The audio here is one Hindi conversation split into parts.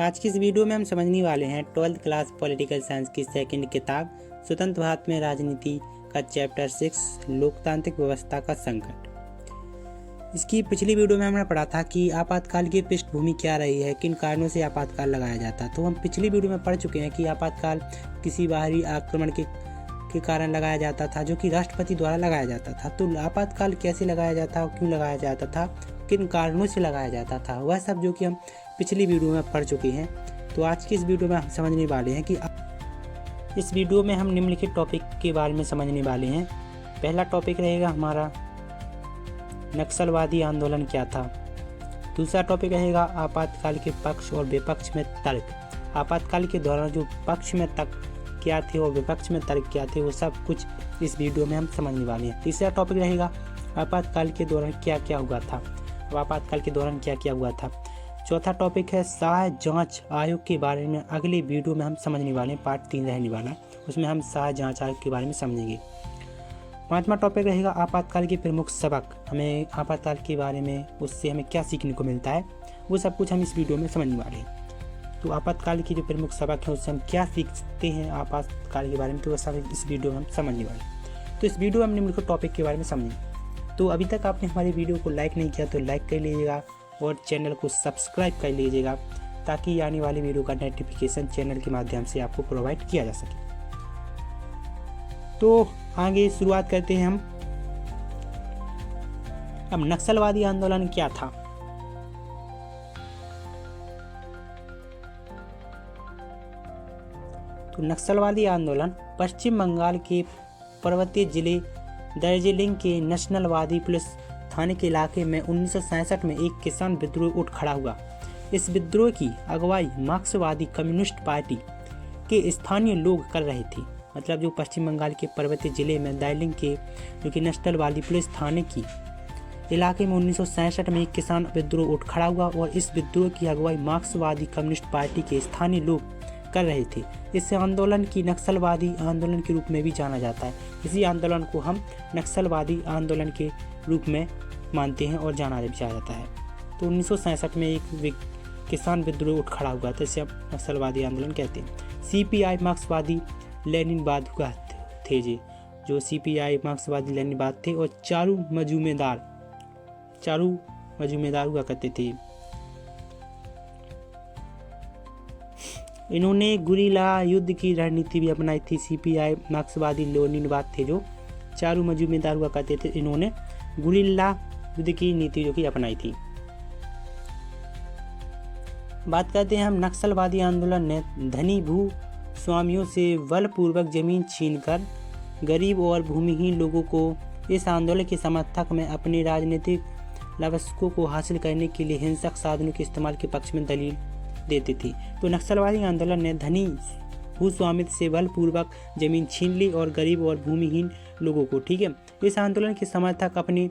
आज की इस वीडियो में हम समझने वाले हैं 12th क्लास पॉलिटिकल साइंस की सेकंड किताब स्वतंत्र भारत में राजनीति का चैप्टर 6 लोकतांत्रिक व्यवस्था का संकट। इसकी पिछली वीडियो में हमने पढ़ा था कि आपातकाल की पृष्ठभूमि क्या रही है, किन कारणों से आपातकाल लगाया जाता। तो हम पिछली वीडियो में पढ़ चुके हैं कि आपातकाल किसी बाहरी आक्रमण के कारण लगाया जाता था, जो कि राष्ट्रपति द्वारा लगाया जाता था। तो आपातकाल कैसे लगाया जाता, क्यों लगाया जाता था, किन कारणों से लगाया जाता था, वह सब जो कि हम पिछली वीडियो में पढ़ चुके हैं। तो आज की इस वीडियो में हम समझने वाले हैं कि इस वीडियो में हम निम्नलिखित टॉपिक के बारे में समझने वाले हैं। पहला टॉपिक रहेगा हमारा नक्सलवादी आंदोलन क्या था। दूसरा टॉपिक रहेगा आपातकाल के पक्ष और विपक्ष में तर्क। आपातकाल के दौरान जो पक्ष में तर्क क्या थे और विपक्ष में तर्क क्या थे, वो सब कुछ इस वीडियो में हम समझने वाले हैं। तीसरा टॉपिक रहेगा आपातकाल के दौरान क्या क्या हुआ था। अब आपातकाल के दौरान क्या क्या हुआ था। चौथा टॉपिक है सहायक जांच आयोग के बारे में अगले वीडियो में हम समझने वाले हैं। पार्ट 3 रहने वाला है, उसमें हम सहायक जांच आयोग के बारे में समझेंगे। पांचवा टॉपिक रहेगा आपातकाल के प्रमुख सबक। हमें आपातकाल के बारे में उससे हमें क्या सीखने को मिलता है, वो सब कुछ हम इस वीडियो में समझने वाले हैं। तो आपातकाल के जो प्रमुख सबक हैं उससे हम क्या सीखते हैं आपातकाल के बारे में, तो वह सब इस वीडियो में हम समझने वाले हैं। तो इस वीडियो में हम निम्नलिखित टॉपिक के बारे में समझेंगे। तो अभी तक आपने हमारी वीडियो को लाइक नहीं किया तो लाइक कर लीजिएगा और चैनल को सब्सक्राइब कर लीजिएगा, ताकि आने वाली वीडियो का नोटिफिकेशन चैनल के माध्यम से आपको प्रोवाइड किया जा सके। तो आगे शुरुआत करते हैं हम। अब नक्सलवादी आंदोलन क्या था। तो नक्सलवादी आंदोलन पश्चिम बंगाल के पर्वतीय जिले दार्जिलिंग के नक्सलवादी पुलिस थाने के इलाके में 1967 में एक किसान विद्रोह उठ खड़ा हुआ। इस विद्रोह की अगुवाई मार्क्सवादी कम्युनिस्ट पार्टी के स्थानीय लोग कर रहे थे। मतलब जो पश्चिम बंगाल के पर्वतीय जिले में दार्जिलिंग के जो कि नक्सलवादी पुलिस थाने की इलाके में 1967 में एक किसान विद्रोह उठ खड़ा हुआ और इस विद्रोह की अगुवाई मार्क्सवादी कम्युनिस्ट पार्टी के स्थानीय लोग कर रहे थे। इस आंदोलन की नक्सलवादी आंदोलन के रूप में भी जाना जाता है। इसी आंदोलन को हम नक्सलवादी आंदोलन के रूप में मानते हैं और जाना जाता है। तो 1967 में एक किसान विद्रोह उठ खड़ा हुआ था, इसे हम नक्सलवादी आंदोलन कहते हैं। सीपीआई मार्क्सवादी लेनिनवाद थे जो सीपीआई मार्क्सवादी लेनिनवाद थे और चारू मजूमेदार हुआ करते थे। इन्होंने गुरिल्ला युद्ध की रणनीति भी अपनाई थी। सीपीआई मार्क्सवादी लेनिनवाद थे जो चारू मजूमेदार हुआ करते थे, इन्होंने गुरिल्ला युद्ध की नीति जो कि अपनाई थी। बात करते हैं हम नक्सलवादी आंदोलन ने धनी भू स्वामियों से बलपूर्वक जमीन छीनकर गरीब और भूमिहीन लोगों को इस आंदोलन के समर्थक में अपने राजनीतिक लक्ष्यों को हासिल करने के लिए हिंसक साधनों के इस्तेमाल के पक्ष में दलील देती थी। तो नक्सलवादी आंदोलन ने धनी भूस्वामित्व से बलपूर्वक जमीन छीन ली और गरीब और भूमिहीन लोगों को, ठीक है, इस आंदोलन के समर्थक अपने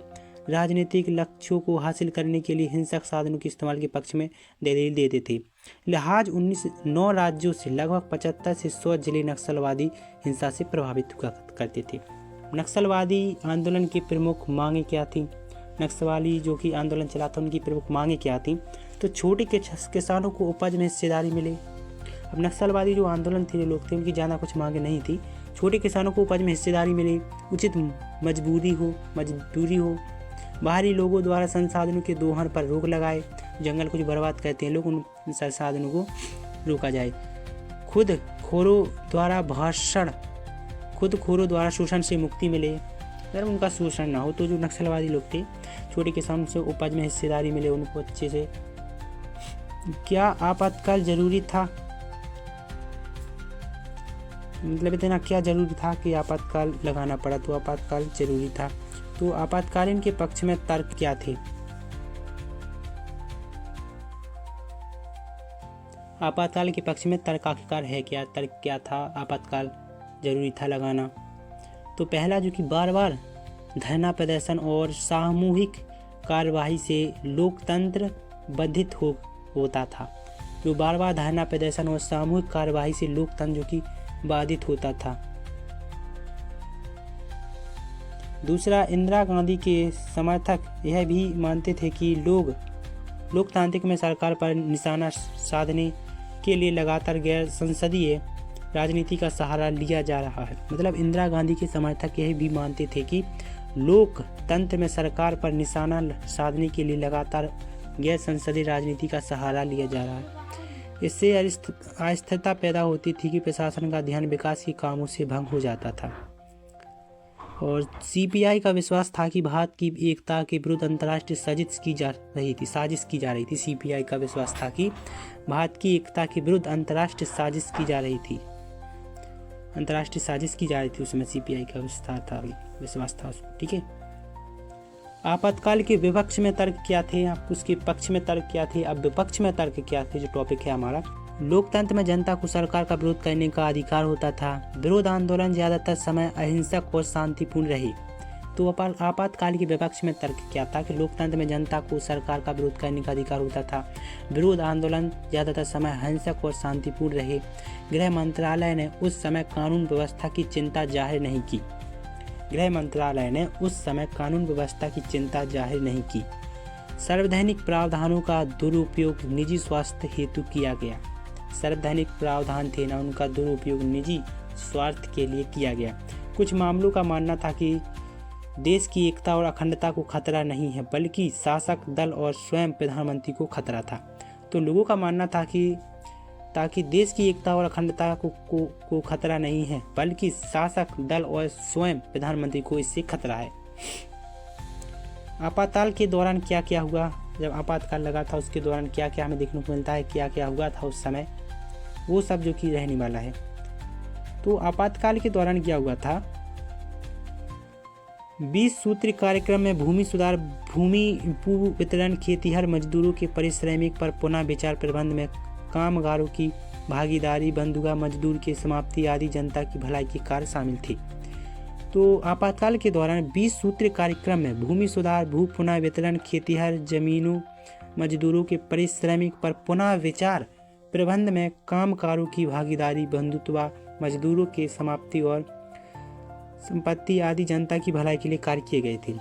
राजनीतिक लक्ष्यों को हासिल करने के लिए हिंसक साधनों के इस्तेमाल के पक्ष में दलील देते थे। लिहाज 9 राज्यों से लगभग 75 से 100 जिले नक्सलवादी हिंसा से प्रभावित हुआ करते थे। नक्सलवादी आंदोलन की प्रमुख मांगे क्या थी। नक्सलवादी जो कि आंदोलन चला था उनकी प्रमुख मांगे क्या थी। तो छोटे किसानों को उपज में हिस्सेदारी मिले। अब नक्सलवादी जो आंदोलन थे, जो लोग थे, उनकी ज़्यादा कुछ मांगे नहीं थी। छोटे किसानों को उपज में हिस्सेदारी मिले, उचित मजदूरी हो, बाहरी लोगों द्वारा संसाधनों के दोहन पर रोक लगाए, जंगल कुछ बर्बाद करते हैं लोग, उन संसाधनों को रोका जाए। खुद खोरों द्वारा शोषण से मुक्ति मिले। अगर उनका शोषण ना हो तो जो नक्सलवादी लोग थे, छोटे किसानों से उपज में हिस्सेदारी मिले उनको अच्छे से। क्या आपातकाल जरूरी था। मतलब इतना क्या जरूरी था कि आपातकाल लगाना पड़ा। तो आपातकाल जरूरी था। तो आपातकालीन के पक्ष में तर्क क्या थे। आपातकाल के पक्ष में तर्क आखिरकार है क्या, तर्क क्या था, आपातकाल जरूरी था लगाना। तो पहला जो कि बार बार धरना प्रदर्शन और सामूहिक कार्यवाही से लोकतंत्र बाधित होता था। जो बार बार धरना प्रदर्शन और सामूहिक कार्यवाही से लोकतंत्र जो कि बाधित होता था। दूसरा, इंदिरा गांधी के समर्थक यह भी मानते थे कि लोकतांत्रिक में सरकार पर निशाना साधने के लिए लगातार गैर संसदीय राजनीति का सहारा लिया जा रहा है। मतलब इंदिरा गांधी के समर्थक यह भी मानते थे कि लोकतंत्र में सरकार पर निशाना साधने के लिए लगातार गैर संसदीय राजनीति का सहारा लिया जा रहा है। इससे अस्थिरता पैदा होती थी कि प्रशासन का ध्यान विकास के कामों से भंग हो जाता था। और सीपीआई का विश्वास था कि भारत की एकता के विरुद्ध अंतर्राष्ट्रीय साजिश की जा रही थी। सीपीआई का विश्वास था कि भारत की एकता के विरुद्ध अंतर्राष्ट्रीय साजिश की जा रही थी। उसमें सीपीआई का विश्वास था उसको। ठीक है। आपातकाल के विपक्ष में तर्क क्या थे, अब उसके पक्ष में तर्क क्या थे, अब विपक्ष में तर्क क्या थे, जो टॉपिक है हमारा। लोकतंत्र में जनता को सरकार का विरोध करने का अधिकार होता था। विरोध आंदोलन ज्यादातर समय अहिंसक और शांतिपूर्ण रहे। तो आपातकाल के विपक्ष में तर्क क्या था कि लोकतंत्र में जनता को सरकार का विरोध करने का अधिकार होता था। विरोध आंदोलन ज्यादातर समय अहिंसक और शांतिपूर्ण रहे। गृह मंत्रालय ने उस समय कानून व्यवस्था की चिंता जाहिर नहीं की। सार्वजनिक प्रावधानों का दुरुपयोग निजी स्वार्थ हेतु किया गया। सार्वजनिक प्रावधान थे ना, उनका दुरुपयोग निजी स्वार्थ के लिए किया गया। कुछ मामलों का मानना था कि देश की एकता और अखंडता को खतरा नहीं है, बल्कि शासक दल और स्वयं प्रधानमंत्री को खतरा था। तो लोगों का मानना था कि ताकि देश की एकता और अखंडता को खतरा नहीं है, बल्कि शासक दल और स्वयं प्रधानमंत्री को इससे खतरा है। आपातकाल के दौरान क्या क्या हुआ, जब आपातकाल लगा था उसके दौरान क्या क्या हमें देखने को मिलता है, क्या क्या हुआ था उस समय, वो सब जो कि रहने वाला है। तो आपातकाल के दौरान क्या हुआ था, 20 सूत्री कार्यक्रम में भूमि सुधार, भूमि वितरण, खेतीहर मजदूरों के पारिश्रमिक पर पुनः विचार, प्रबंध में कामगारों की भागीदारी, बंधुआ मजदूर की समाप्ति आदि जनता की भलाई के कार्य शामिल थे। तो आपातकाल के दौरान 20 सूत्री कार्यक्रम में भूमि सुधार, भू पुनः वितरण, खेतीहर जमीनों मजदूरों के पारिश्रमिक पर पुनः विचार, प्रबंध में कामगारों की भागीदारी, बंधुत्व मजदूरों की समाप्ति और संपत्ति आदि जनता की भलाई के लिए कार्य किए गए थे।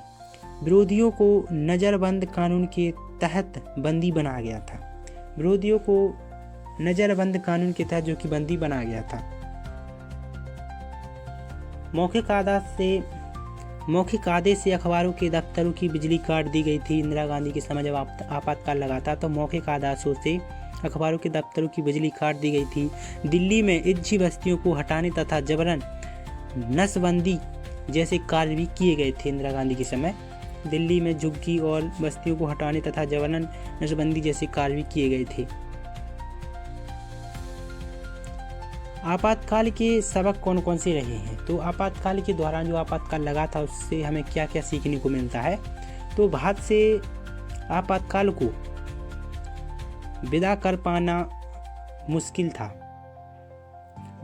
विरोधियों को नजरबंद कानून के तहत बंदी बनाया गया था। विरोधियों को नजरबंद कानून के तहत जो कि बंदी बनाया गया था। मौखिक आदेश से अखबारों के दफ्तरों की बिजली काट दी गई थी। इंदिरा गांधी के समय जब आपातकाल लगा था तो मौखिक आदेशों से अखबारों के दफ्तरों की बिजली काट दी गई थी। दिल्ली में इज्जी बस्तियों को हटाने तथा जबरन नसबंदी जैसे कार्य भी किए गए थे। इंदिरा गांधी के समय दिल्ली में झुग्गी और बस्तियों को हटाने तथा जबरन नसबंदी जैसे कार्य भी किए गए थे। आपातकाल के सबक कौन कौन से रहे हैं, तो आपातकाल के दौरान जो आपातकाल लगा था उससे हमें क्या क्या सीखने को मिलता है। तो भारत से आपातकाल को विदा कर पाना मुश्किल था।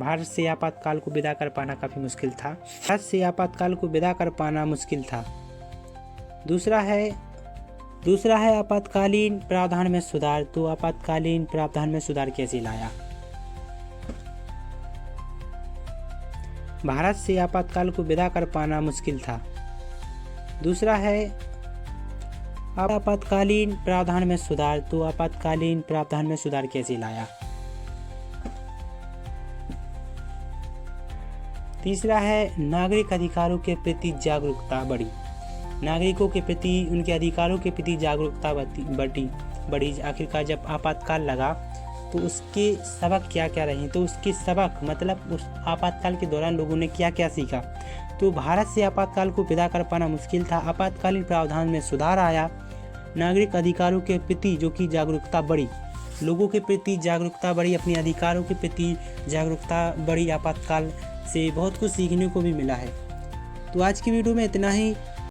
भारत से आपातकाल को विदा कर पाना काफ़ी मुश्किल था। भारत से आपातकाल को विदा कर पाना मुश्किल था। दूसरा है आपातकालीन प्रावधान में सुधार। तो आपातकालीन प्रावधान में सुधार कैसे लाया। भारत से आपातकाल को विदा कर पाना मुश्किल था। दूसरा है आपातकालीन प्रावधान में सुधार। तो आपातकालीन प्रावधान में सुधार कैसे लाया। तीसरा है नागरिक अधिकारों के प्रति जागरूकता बढ़ी। नागरिकों के प्रति, उनके अधिकारों के प्रति जागरूकता बढ़ी। आखिरकार जब आपातकाल लगा तो उसके सबक क्या क्या रहे, तो उसके सबक मतलब उस आपातकाल के दौरान लोगों ने क्या क्या सीखा। तो भारत से आपातकाल को विदा कर पाना मुश्किल था। आपातकालीन प्रावधान में सुधार आया। नागरिक अधिकारों के प्रति जो कि जागरूकता बढ़ी, लोगों के प्रति जागरूकता बढ़ी, अपने अधिकारों के प्रति जागरूकता बढ़ी। आपातकाल से बहुत कुछ सीखने को भी मिला है। तो आज की वीडियो में इतना ही।